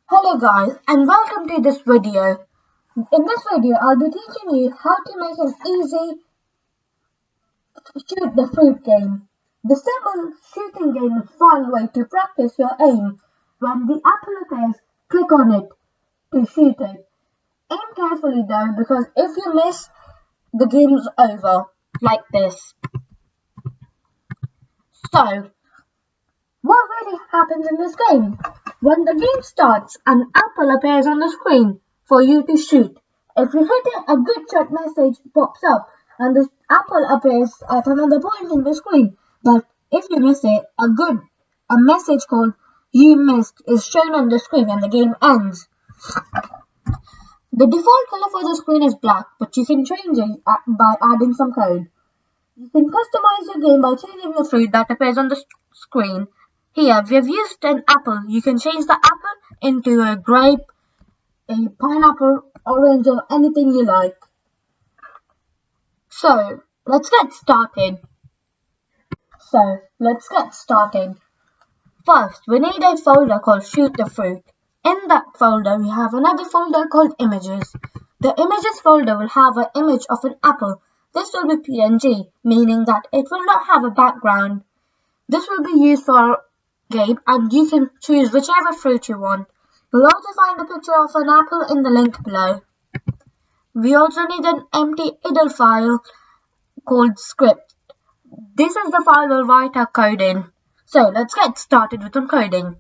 Hello guys and welcome to this video. In this video I'll be teaching you how to make an easy shoot the fruit game. The simple shooting game is a fun way to practice your aim. When the apple appears, click on it to shoot it. Aim carefully though because if you miss, the game's over. Like this. So, what really happens in this game? When the game starts, an apple appears on the screen for you to shoot. If you hit it, a good shot message pops up and the apple appears at another point in the screen. But if you miss it, a message called "You missed" is shown on the screen and the game ends. The default color for the screen is black, but you can change it by adding some code. You can customize your game by changing the fruit that appears on the screen. Here, we have used an apple. You can change the apple into a grape, a pineapple, orange, or anything you like. So, let's get started. First, we need a folder called Shoot the Fruit. In that folder, we have another folder called Images. The Images folder will have an image of an apple. This will be PNG, meaning that it will not have a background. This will be used for our game and you can choose whichever fruit you want. You'll also find a picture of an apple in the link below. We also need an empty idle file called script. This is the file we'll write our code in. So let's get started with some coding.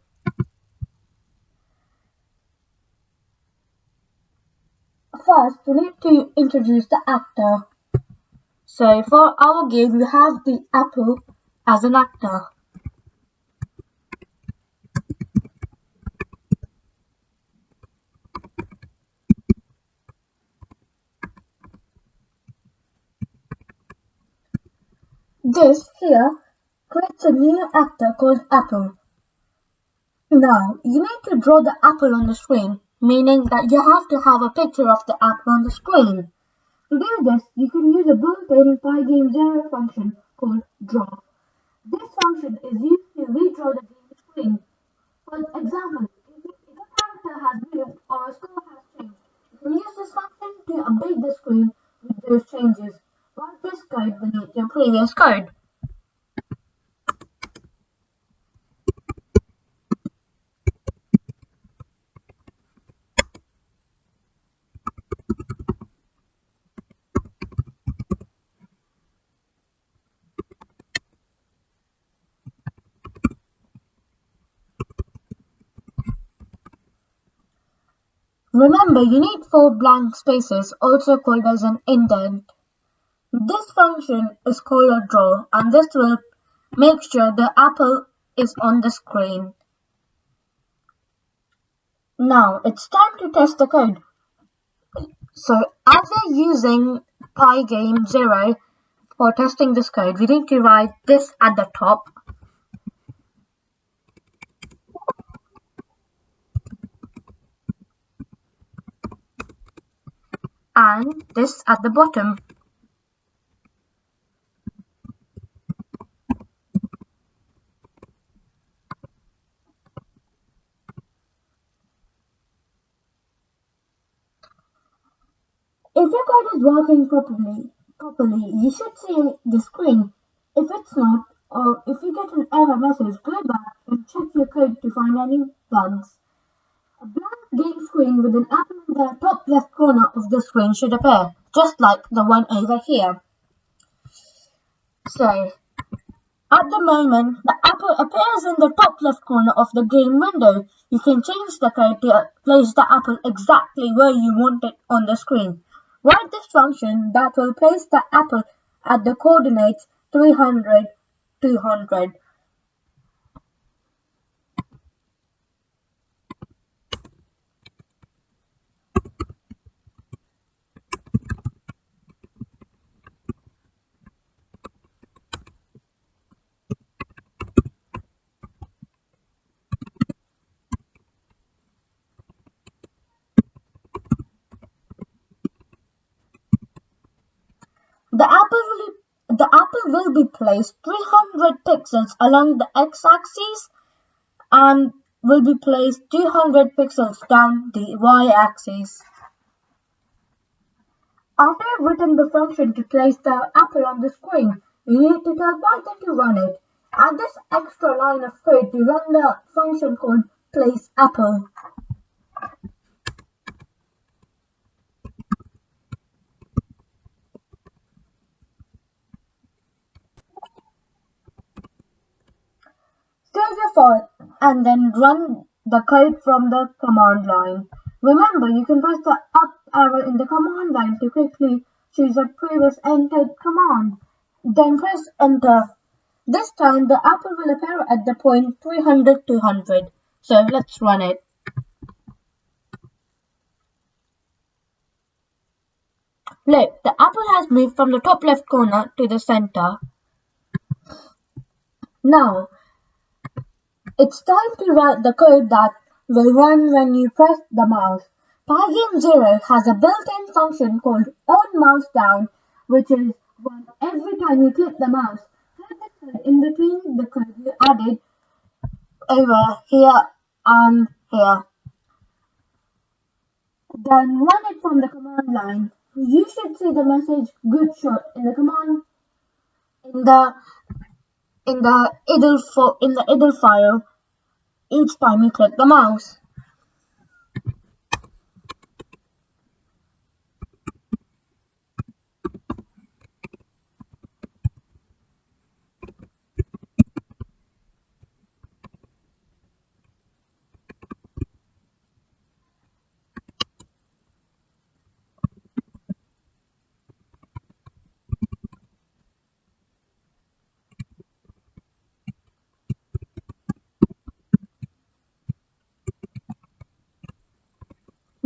First, we need to introduce the actor. So for our game, we have the apple as an actor. This here creates a new actor called Apple. Now, you need to draw the apple on the screen, meaning that you have to have a picture of the apple on the screen. To do this, you can use a built-in pygame 0 function called draw. This function is used to redraw the game screen. For example, if a character has moved or a score has changed, you can use this function to update the screen with those changes. Write this code beneath your previous code. Remember, you need 4 blank spaces, also called as an indent. This function is called a draw, and this will make sure the apple is on the screen. Now, it's time to test the code. So, as we're using pygame 0 for testing this code, we need to write this at the top. And this at the bottom. If your code is working properly, you should see the screen. If it's not, or if you get an error message, go back and check your code to find any bugs. A blank game screen with an apple in the top left corner of the screen should appear, just like the one over here. So, at the moment, the apple appears in the top left corner of the game window. You can change the code to place the apple exactly where you want it on the screen. Write this function that will place the apple at the coordinates 300, 200. The apple will be placed 300 pixels along the x-axis and will be placed 200 pixels down the y-axis. After you've written the function to place the apple on the screen, you need to tell Python to run it. Add this extra line of code to run the function called placeApple. Save your file and then run the code from the command line. Remember, you can press the up arrow in the command line to quickly choose a previous entered command. Then press enter. This time the apple will appear at the point 300 200. So let's run it. Look, the apple has moved from the top left corner to the center. Now, it's time to write the code that will run when you press the mouse. Pygame 0 has a built-in function called onMouseDown, which is run every time you click the mouse. Type the code in between the code you added over here and here. Then run it from the command line. You should see the message "Good shot" in the command in the idle file each time you click the mouse.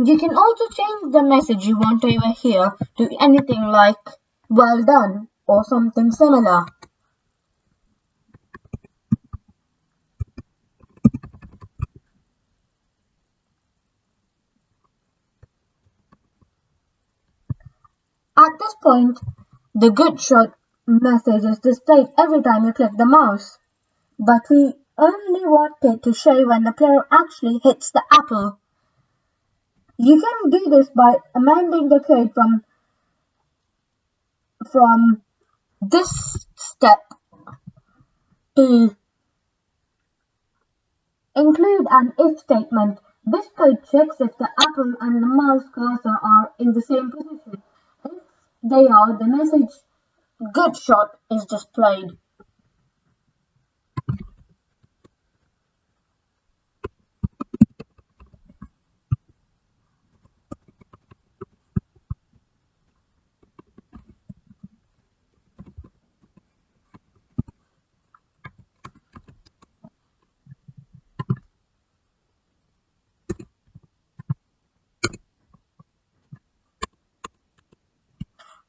You can also change the message you want over here to anything like "well done" or something similar. At this point, the "good shot" message is displayed every time you click the mouse, but we only want it to show when the player actually hits the apple. You can do this by amending the code from this step to include an if statement. This code checks if the apple and the mouse cursor are in the same position. If they are, the message "good shot" is displayed.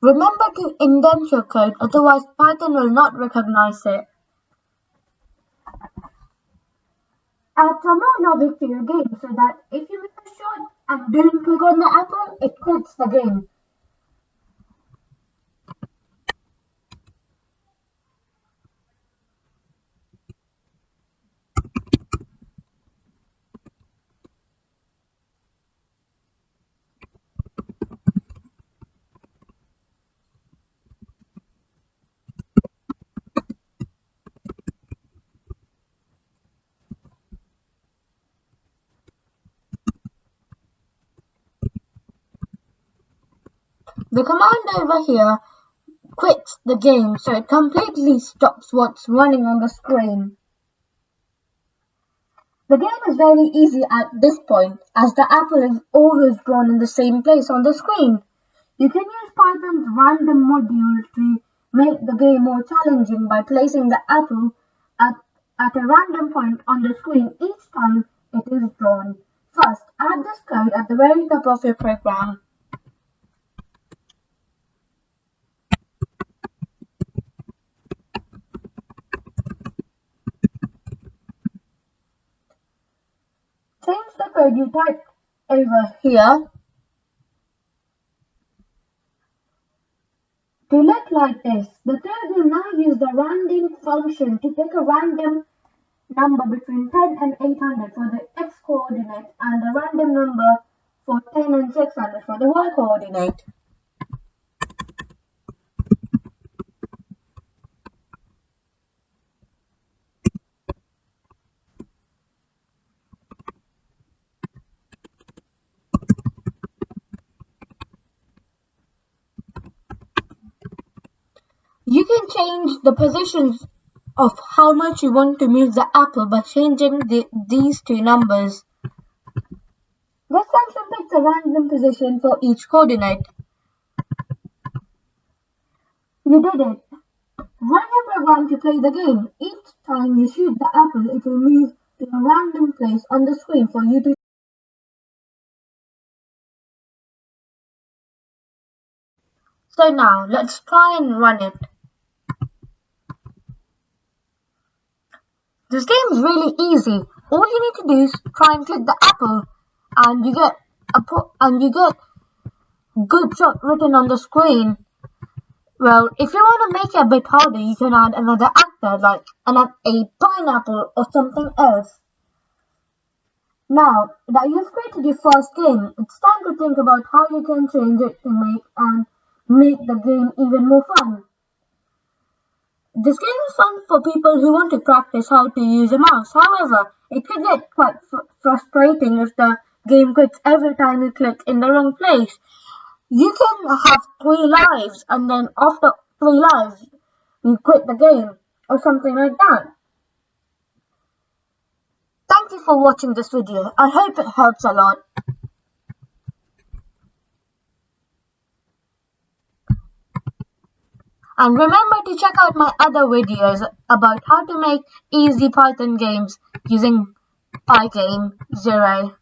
Remember to indent your code, otherwise Python will not recognize it. Add some more logic to your game so that if you miss a shot and don't click on the apple, it quits the game. The command over here quits the game, so it completely stops what's running on the screen. The game is very easy at this point, as the apple is always drawn in the same place on the screen. You can use Python's random module to make the game more challenging by placing the apple at a random point on the screen each time it is drawn. First, add this code at the very top of your program. Change the code you typed over here to look like this. The code will now use the random function to pick a random number between 10 and 800 for the x coordinate and a random number for 10 and 600 for the y coordinate. You can change the positions of how much you want to move the apple by changing these two numbers. This function picks a random position for each coordinate. You did it! Run your program to play the game. Each time you shoot the apple, it will move to a random place on the screen for you to. So now, let's try and run it. This game is really easy. All you need to do is try and click the apple, and you get good shot written on the screen. Well, if you want to make it a bit harder, you can add another actor like a pineapple or something else. Now that you've created your first game, it's time to think about how you can change it to make the game even more fun. This game is fun for people who want to practice how to use a mouse. However, it could get quite frustrating if the game quits every time you click in the wrong place. You can have 3 lives, and then after 3 lives, you quit the game or something like that. Thank you for watching this video. I hope it helps a lot. And remember to check out my other videos about how to make easy Python games using pygame 0.